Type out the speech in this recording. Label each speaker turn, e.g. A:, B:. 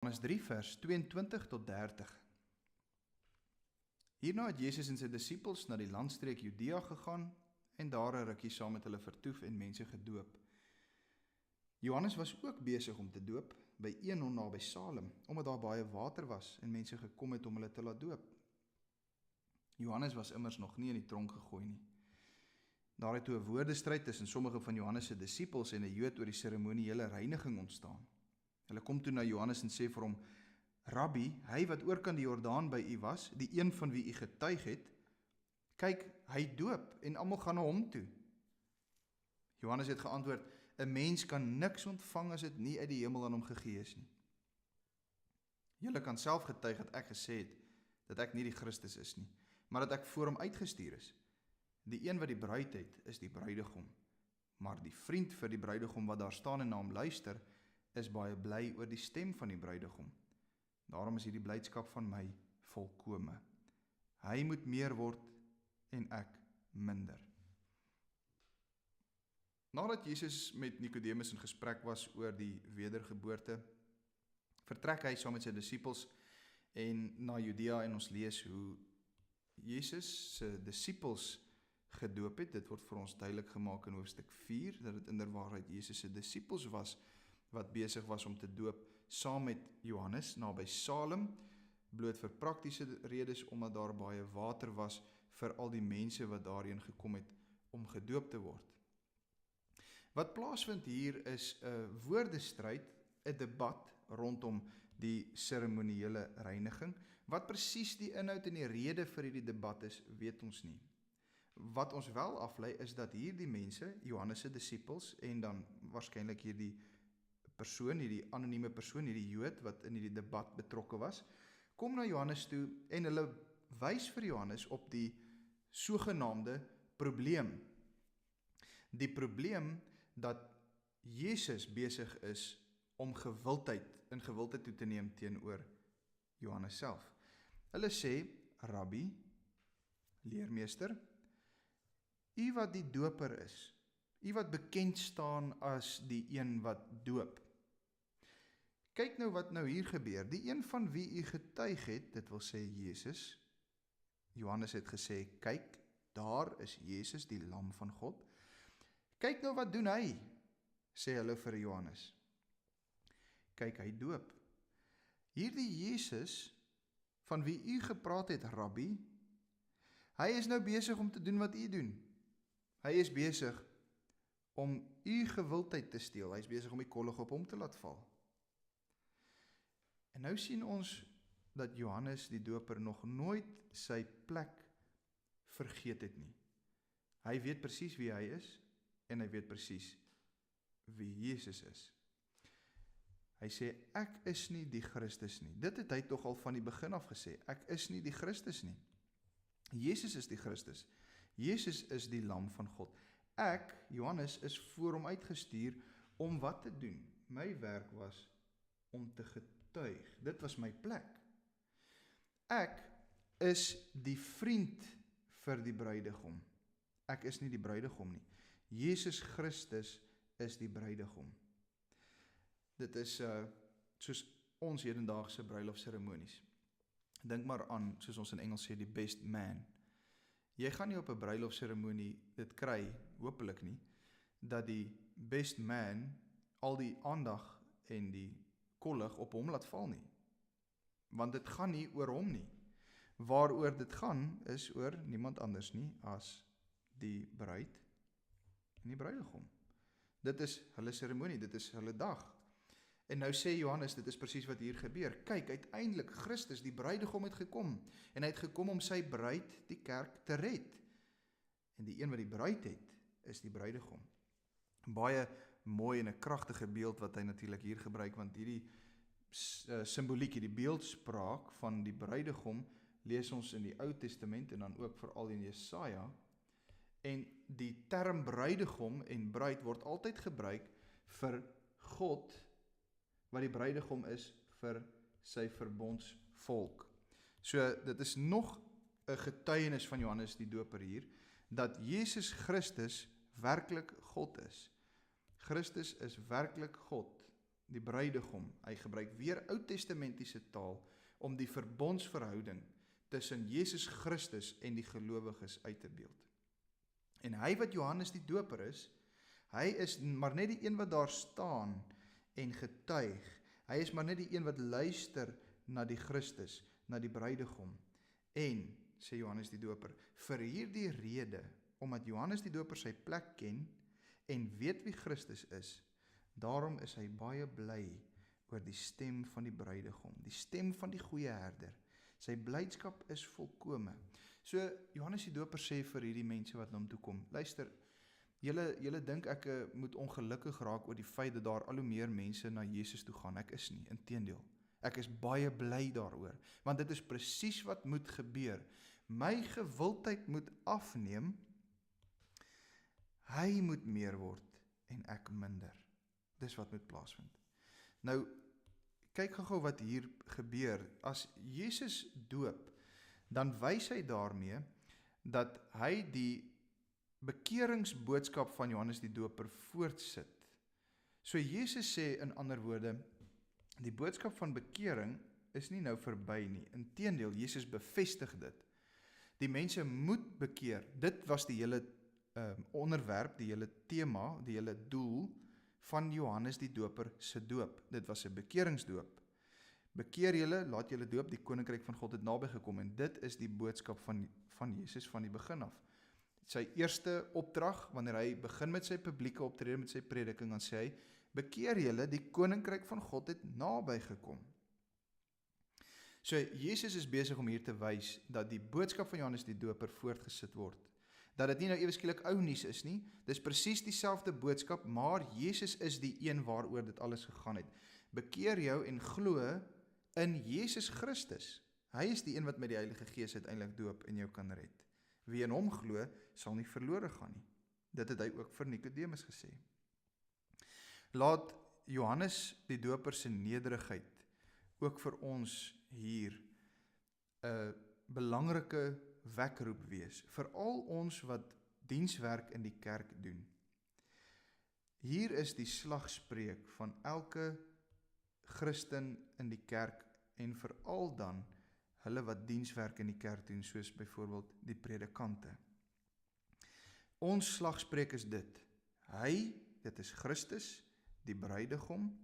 A: Johannes 3 vers 22 tot 30. Hierna het Jezus en sy disippels na die landstreek Judea gegaan en daar 'n rukkie saam met hulle vertoef en mense gedoop. Johannes was ook besig om te doop by Enon naby Salem, omdat daar baie water was en mense gekom het om hulle te laat doop. Johannes was immers nog nie in die tronk gegooi nie. Daar het toe 'n woordestryd tussen sommige van Johannes se disippels en 'n Jood oor die seremoniële reiniging ontstaan. Hulle kom toe na Johannes en sê vir hom: "Rabbi, hy wat oorkant die Jordaan by u was, die een van wie u getuig het, kyk, hy doop en almal gaan na hom toe." Johannes het geantwoord: "'n Mens kan niks ontvang as dit nie uit die hemel aan hom gegee is nie. Julle kan self getuig dat ek gesê het dat ek nie die Christus is nie, maar dat ek voor hom uitgestuur is. Die een wat die bruid het, is die bruidegom. Maar die vriend vir die bruidegom wat daar staan en na hom luister, is baie bly oor die stem van die bruidegom. Daarom is hierdie blydskap van my volkome. Hy moet meer word en ek minder." Nadat Jesus met Nikodemus in gesprek was oor die wedergeboorte, vertrek hy saam met sy disippels en na Judea, en ons lees hoe Jesus se disippels gedoop het. Dit word vir ons duidelik gemaak in hoofstuk 4, dat dit inderwaarheid Jesus se disippels was wat besig was om te doop saam met Johannes naby Salem, bloot vir praktiese redes, omdat daar baie water was vir al die mense wat daarheen gekom het om gedoop te word. Wat plaasvind hier is 'n woordestryd, 'n debat rondom die seremoniële reiniging. Wat presies die inhoud en die rede vir hierdie debat is, weet ons nie. Wat ons wel aflei is dat hierdie mense, Johannes se disippels, en dan waarskynlik hierdie anonieme persoon, hierdie Jood wat in hierdie debat betrokke was, kom na Johannes toe en hulle wys vir Johannes op die sogenaamde probleem. Die probleem dat Jesus besig is om in gewildheid toe te neem teenoor Johannes self. Hulle sê: "Rabbi, leermeester, u wat die doper is, u wat bekend staan as die een wat doop. Kyk nou wat nou hier gebeur. Die een van wie u getuig het, dit wil sê Jezus." Johannes het gesê: "Kyk, daar is Jezus, die lam van God. Kyk nou wat doen hy," sê hulle vir Johannes. "Kyk, hy doop. Hierdie Jezus van wie u gepraat het, Rabbi, hy is nou besig om te doen wat u doen. Hy is besig om u gewildheid te steel. Hy is besig om die kollig op hom te laat val." En nou sien ons dat Johannes die doper nog nooit sy plek vergeet het nie. Hy weet presies wie hy is en hy weet presies wie Jesus is. Hy sê: "Ek is nie die Christus nie." Dit het hy tog al van die begin af gesê. Ek is nie die Christus nie. Jesus is die Christus. Jesus is die lam van God. Ek, Johannes, is voor hom uitgestuur om wat te doen? My werk was om te getuig. Dit was my plek. Ek is die vriend vir die bruidegom. Ek is nie die bruidegom nie. Jesus Christus is die bruidegom. Dit is soos ons hedendaagse bruilofseremonies. Dink maar aan, soos ons in Engels sê, die best man. Jy gaan nie op 'n bruilofseremonie dit kry, hopelik nie, dat die best man al die aandag en die kollig op hom laat val nie. Want dit gaan nie oor hom nie. Waaroor dit gaan is oor niemand anders nie as die bruid en die bruidegom. Dit is hulle seremonie, dit is hulle dag. En nou sê Johannes, dit is presies wat hier gebeur. Kyk, uiteindelik Christus, die bruidegom, het gekom. En hy het gekom om sy bruid, die kerk, te red. En die een wat die bruid het, is die bruidegom. Baie mooi en 'n kragtige beeld wat hy natuurlik hier gebruik, want hierdie simboliek, hierdie beeldspraak van die bruidegom, lees ons in die Ou Testament en dan ook veral in Jesaja. En die term bruidegom en bruid word altyd gebruik vir God, wat die bruidegom is vir sy verbondsvolk. So dit is nog 'n getuienis van Johannes die Doper hier, dat Jesus Christus werklik God is. Christus is werklik God, die bruidegom. Hy gebruik weer Oud-testamentiese taal om die verbondsverhouding tussen Jesus Christus en die gelowiges uit te beeld. En hy wat Johannes die Doper is, hy is maar net die een wat daar staan en getuig. Hy is maar net die een wat luister na die Christus, na die bruidegom. En, sê Johannes die Doper, vir hierdie rede, omdat Johannes die Doper sy plek ken en weet wie Christus is, daarom is hy baie bly oor die stem van die bruidegom, die stem van die goeie herder. Sy blydskap is volkome. So Johannes die Doper sê vir hierdie mense wat na hom toe kom, luister, julle dink ek moet ongelukkig raak oor die feit dat daar al hoe meer mense na Jesus toe gaan. Ek is nie, inteendeel. Ek is baie bly daaroor, want dit is presies wat moet gebeur. My gewildheid moet afneem, hy moet meer word en ek minder. Dis wat moet plaasvind. Nou, kyk gou wat hier gebeur. As Jesus doop, dan wys hy daarmee dat hy die bekeringsboodskap van Johannes die Doper voortsit. So Jesus sê in ander woorde, die boodskap van bekering is nie nou verby nie. Inteendeel, Jesus bevestig dit. Die mense moet bekeer. Dit was die hele onderwerp, die hele tema, die hele doel van Johannes die Doper se doop. Dit was 'n bekeringsdoop. Bekeer julle, laat julle doop, die koninkryk van God het naby gekom, en dit is die boodskap van Jesus van die begin af. Sy eerste opdrag, wanneer hy begin met sy publieke optrede, met sy prediking, dan sê hy, bekeer julle, die koninkryk van God het naby gekom. So Jesus is besig om hier te wys dat die boodskap van Johannes die Doper voortgesit word. Dat dit nie nou ewe skielik ou nuus is nie, dis presies dieselfde boodskap, maar Jesus is die een waaroor dit alles gegaan het. Bekeer jou en glo in Jesus Christus. Hy is die een wat met die Heilige Gees uiteindelik doop en jou kan red. Wie in hom glo, sal nie verlore gaan nie. Dit het hy ook vir Nikodemus gesê. Laat Johannes die Doper se nederigheid ook vir ons hier 'n belangrike wekroep wees, veral ons wat dienswerk in die kerk doen. Hier is die slagspreuk van elke Christen in die kerk en veral dan hulle wat dienswerk in die kerk doen, soos byvoorbeeld die predikante. Ons slagspreuk is dit is Christus, die bruidegom,